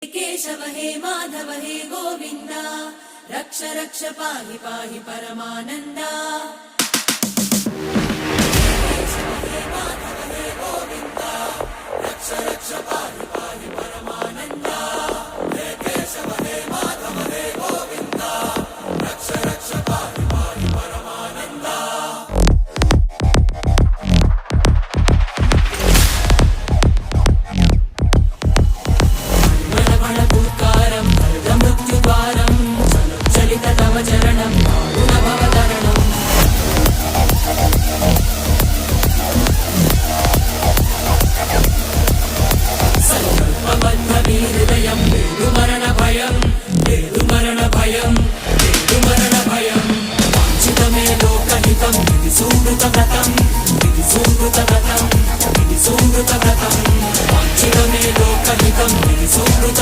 केशव हे माधव हे गोविंद रक्ष रक्ष पाहि पाहि परमानंदा। केशव हे माधव हे गोविंद रक्ष रक्ष पाहि पाहि परमानंदा। हे केशव हे माधव हे गोविंद रक्ष रक्ष पाहि पाहि परमानंदा। चरणं गुणभवतरणं संकल्पबद्धवीहृदयं वेदुमरणभयं वेदुमरणभयं वेदुमरणभयं वाञ्छितमे लोकहितं विधि सुहृतव्रतं विधि सुहृतव्रतं विधि सुहृतव्रतं वाञ्छितमे लोकहितं विधि सुहृतव्रतं।